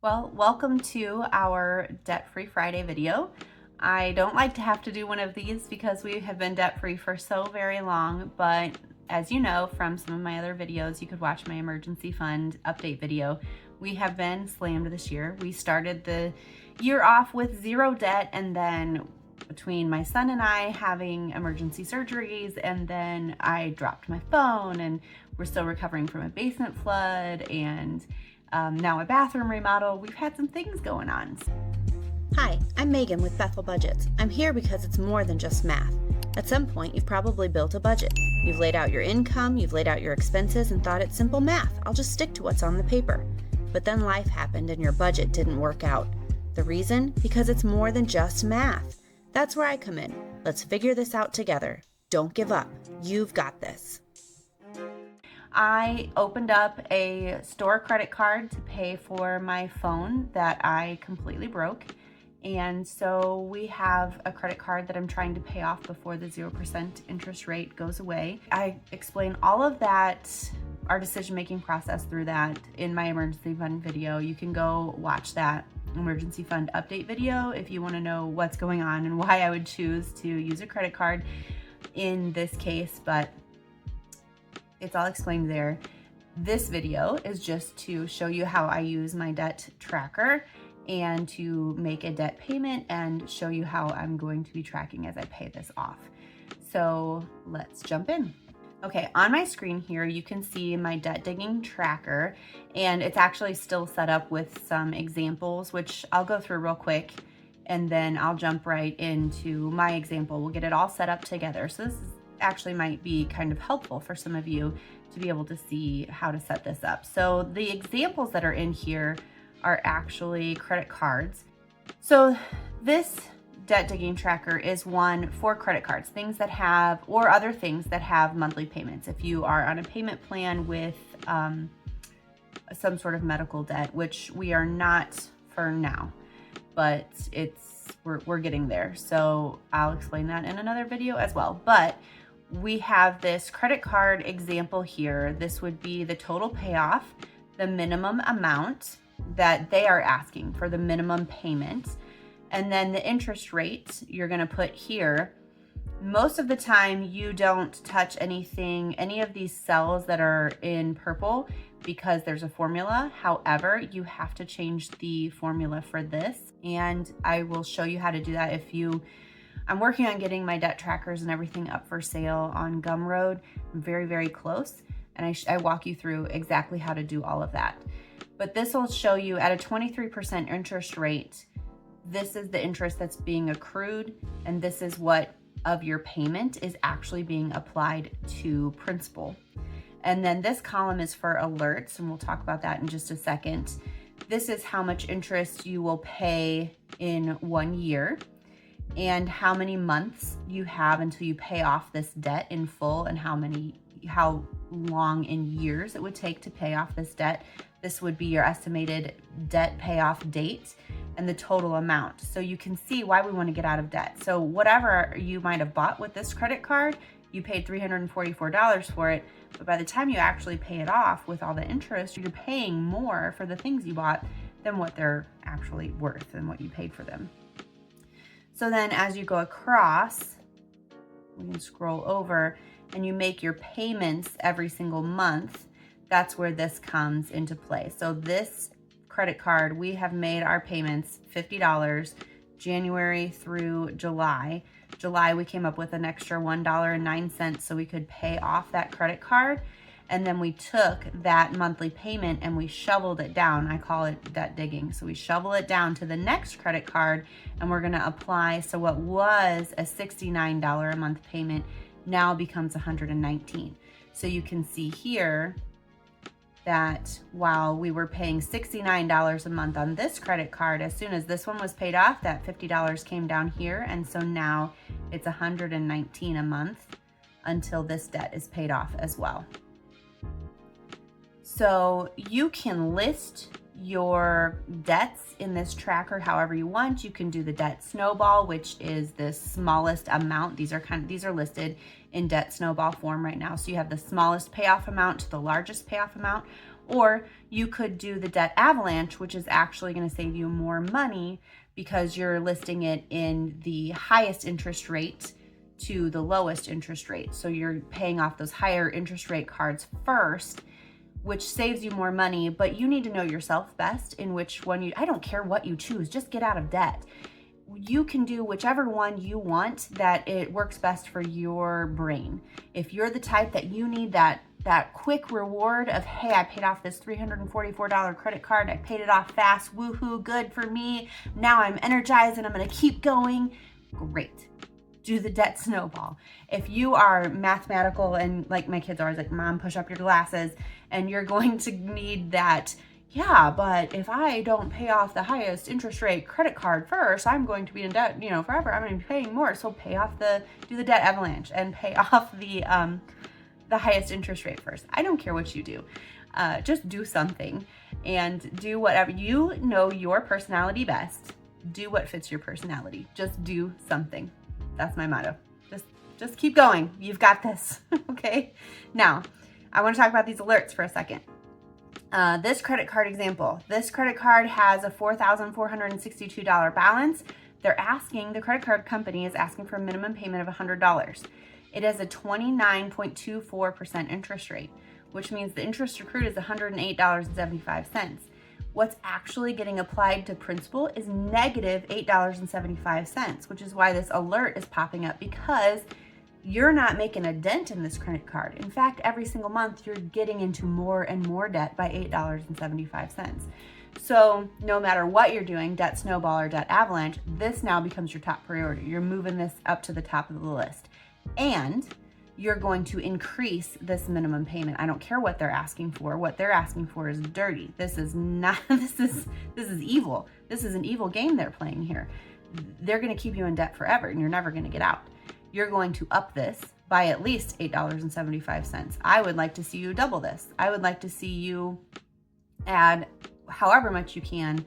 Well, welcome to our Debt-Free Friday video. I don't like to have to do one of these because we have been debt-free for so very long, but as you know from some of my other videos, you could watch my emergency fund update video. We have been slammed this year. We started the year off with zero debt, and then between my son and I having emergency surgeries, and then I dropped my phone, and we're still recovering from a basement flood, and now a bathroom remodel. We've had some things going on. Hi, I'm Megan with Bethel Budgets. I'm here because it's more than just math. At some point, you've probably built a budget. You've laid out your income, you've laid out your expenses, and thought it's simple math. I'll just stick to what's on the paper. But then life happened and your budget didn't work out. The reason? Because it's more than just math. That's where I come in. Let's figure this out together. Don't give up. You've got this. I opened up a store credit card to pay for my phone that I completely broke. And so we have a credit card that I'm trying to pay off before the 0% interest rate goes away. I explain all of that, our decision-making process through that in my emergency fund video. You can go watch that emergency fund update video if you want to know what's going on and why I would choose to use a credit card in this case, but it's all explained there. This video is just to show you how I use my debt tracker and to make a debt payment and show you how I'm going to be tracking as I pay this off. So let's jump in. Okay, on my screen here, you can see my debt digging tracker, and it's actually still set up with some examples, which I'll go through real quick, and then I'll jump right into my example. We'll get it all set up together. So this actually might be kind of helpful for some of you to be able to see how to set this up. So the examples that are in here are actually credit cards. So this debt digging tracker is one for credit cards, things that have, or other things that have monthly payments. If you are on a payment plan with some sort of medical debt, which we are not for now, but we're getting there. So I'll explain that in another video as well. But we have this credit card example here. This would be the total payoff, the minimum amount that they are asking for the minimum payment, and then the interest rate you're gonna put here. Most of the time you don't touch anything, any of these cells that are in purple, because there's a formula. However, you have to change the formula for this, and I will show you how to do that. I'm working on getting my debt trackers and everything up for sale on Gumroad. I'm very, very close, and I walk you through exactly how to do all of that. But this will show you at a 23% interest rate, this is the interest that's being accrued, and this is what of your payment is actually being applied to principal. And then this column is for alerts, and we'll talk about that in just a second. This is how much interest you will pay in 1 year, and how many months you have until you pay off this debt in full, and how long in years it would take to pay off this debt. This would be your estimated debt payoff date and the total amount. So you can see why we want to get out of debt. So whatever you might have bought with this credit card, you paid $344 for it, but by the time you actually pay it off with all the interest, you're paying more for the things you bought than what they're actually worth and what you paid for them. So then as you go across, we can scroll over, and you make your payments every single month. That's where this comes into play. So this credit card, we have made our payments $50 January through July. July, we came up with an extra $1.09 so we could pay off that credit card. And then we took that monthly payment and we shoveled it down. I call it debt digging. So we shovel it down to the next credit card, and we're gonna apply. So what was a $69 a month payment now becomes $119. So you can see here that while we were paying $69 a month on this credit card, as soon as this one was paid off, that $50 came down here. And so now it's $119 a month until this debt is paid off as well. So you can list your debts in this tracker however you want. You can do the debt snowball, which is the smallest amount. These are listed in debt snowball form right now. So you have the smallest payoff amount to the largest payoff amount, Or you could do the debt avalanche, which is actually going to save you more money because you're listing it in the highest interest rate to the lowest interest rate. So you're paying off those higher interest rate cards first, which saves you more money, but you need to know yourself best in which one I don't care what you choose, just get out of debt. You can do whichever one you want that it works best for your brain. If you're the type that you need that quick reward of, hey, I paid off this $344 credit card, I paid it off fast, woohoo, good for me, now I'm energized and I'm gonna keep going, great. Do the debt snowball. If you are mathematical and like my kids are always like, Mom, push up your glasses, and you're going to need that, yeah, but if I don't pay off the highest interest rate credit card first, I'm going to be in debt, forever. I'm going to be paying more. So do the debt avalanche and pay off the highest interest rate first. I don't care what you do. Just do something and do whatever. You know your personality best. Do what fits your personality. Just do something. That's my motto. Just keep going. You've got this. Okay. Now, I want to talk about these alerts for a second. This credit card example. This credit card has a $4,462 balance. The credit card company is asking for a minimum payment of $100. It has a 29.24% interest rate, which means the interest accrued is $108.75. What's actually getting applied to principal is negative $8.75, which is why this alert is popping up, because you're not making a dent in this credit card. In fact, every single month you're getting into more and more debt by $8.75. So no matter what you're doing, debt snowball or debt avalanche, this now becomes your top priority. You're moving this up to the top of the list. And you're going to increase this minimum payment. I don't care what they're asking for. What they're asking for is dirty. This is evil. This is an evil game they're playing here. They're going to keep you in debt forever and you're never going to get out. You're going to up this by at least $8.75. I would like to see you double this. I would like to see you add however much you can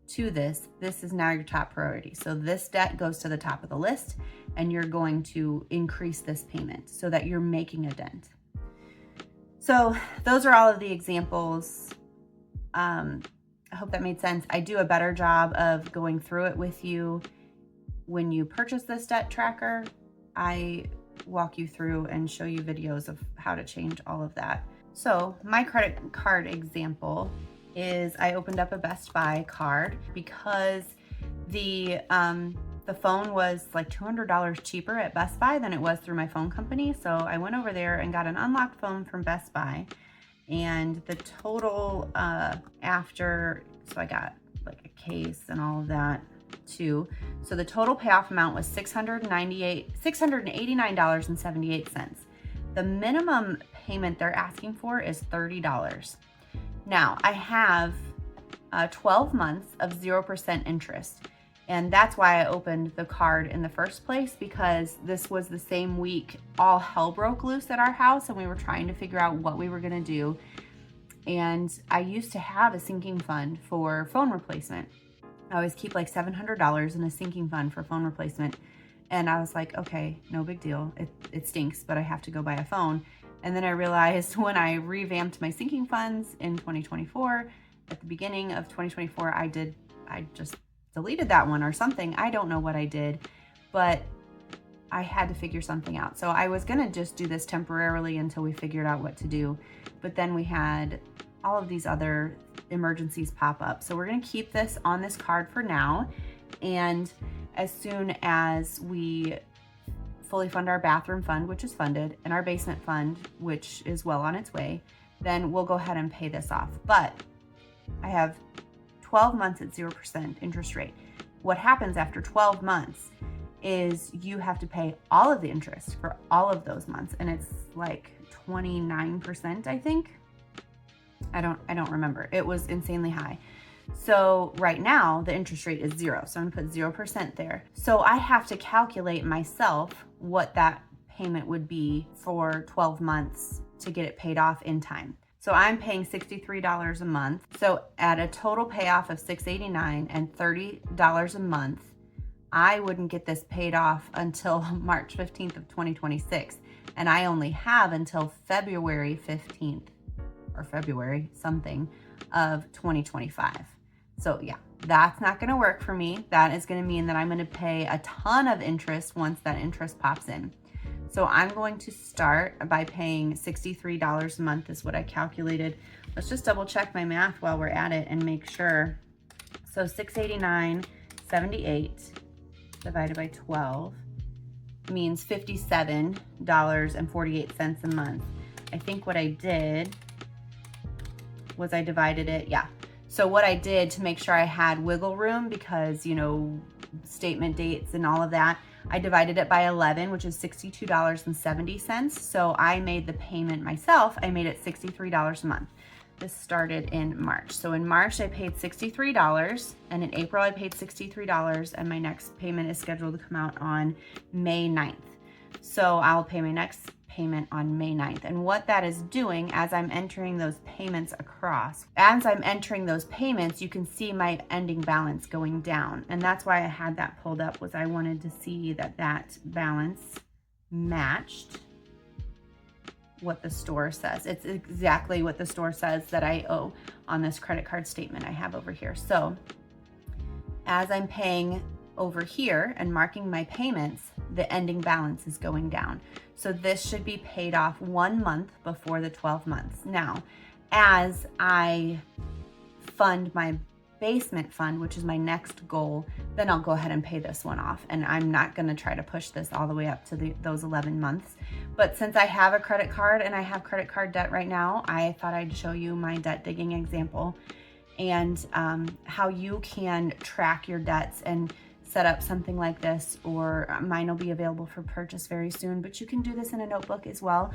to this. This is now your top priority. So this debt goes to the top of the list and you're going to increase this payment so that you're making a dent. So those are all of the examples. I hope that made sense. I do a better job of going through it with you when you purchase this debt tracker. I walk you through and show you videos of how to change all of that. So my credit card example is I opened up a Best Buy card because the phone was like $200 cheaper at Best Buy than it was through my phone company. So I went over there and got an unlocked phone from Best Buy, and the total so I got like a case and all of that too. So the total payoff amount was $689.78. The minimum payment they're asking for is $30. Now I have 12 months of 0% interest. And that's why I opened the card in the first place, because this was the same week all hell broke loose at our house and we were trying to figure out what we were going to do. And I used to have a sinking fund for phone replacement. I always keep like $700 in a sinking fund for phone replacement. And I was like, okay, no big deal. It stinks, but I have to go buy a phone. And then I realized when I revamped my sinking funds in 2024, at the beginning of 2024, I just deleted that one or something. I don't know what I did, but I had to figure something out. So I was gonna just do this temporarily until we figured out what to do. But then we had all of these other emergencies pop up. So we're gonna keep this on this card for now. And as soon as we fully fund our bathroom fund, which is funded, and our basement fund, which is well on its way, then we'll go ahead and pay this off. But I have 12 months at 0% interest rate. What happens after 12 months is you have to pay all of the interest for all of those months. And it's like 29%, I think. I don't remember. It was insanely high. So right now the interest rate is 0. So I'm gonna put 0% there. So I have to calculate myself what that payment would be for 12 months to get it paid off in time. So I'm paying $63 a month. So at a total payoff of $689 and $30 a month, I wouldn't get this paid off until March 15th of 2026. And I only have until February 15th or February, something, of 2025. So yeah, that's not gonna work for me. That is gonna mean that I'm gonna pay a ton of interest once that interest pops in. So I'm going to start by paying $63 a month is what I calculated. Let's just double check my math while we're at it and make sure. So $689.78 divided by 12 means $57.48 a month. I think what I did was I divided it, yeah. So what I did to make sure I had wiggle room, because, you know, statement dates and all of that, I divided it by 11, which is $62.70. So I made the payment myself. I made it $63 a month. This started in March. So in March, I paid $63, and in April, I paid $63, and my next payment is scheduled to come out on May 9th. So I'll pay my next payment on May 9th. And what that is doing, as I'm entering those payments across, as I'm entering those payments, you can see my ending balance going down. And that's why I had that pulled up, was I wanted to see that that balance matched what the store says. It's exactly what the store says that I owe on this credit card statement I have over here. So as I'm paying over here and marking my payments, the ending balance is going down. So this should be paid off 1 month before the 12 months. Now, as I fund my basement fund, which is my next goal, then I'll go ahead and pay this one off. And I'm not gonna try to push this all the way up to those 11 months. But since I have a credit card and I have credit card debt right now, I thought I'd show you my debt digging example and how you can track your debts and set up something like this, or mine will be available for purchase very soon, but you can do this in a notebook as well.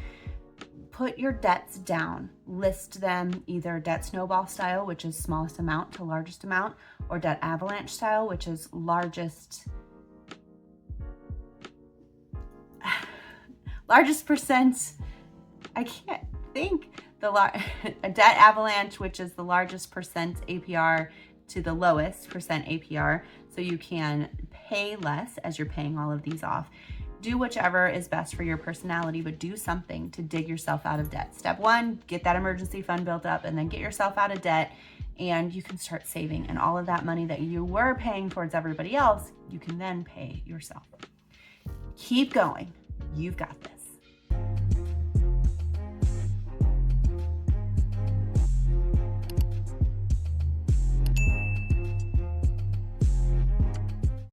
Put your debts down, list them either debt snowball style, which is smallest amount to largest amount, or debt avalanche style, which is largest percent. I can't think. A debt avalanche, which is the largest percent APR to the lowest percent APR, so you can pay less as you're paying all of these off. Do whichever is best for your personality, but do something to dig yourself out of debt. Step one, get that emergency fund built up, and then get yourself out of debt, and you can start saving. And all of that money that you were paying towards everybody else, you can then pay yourself. Keep going. You've got this.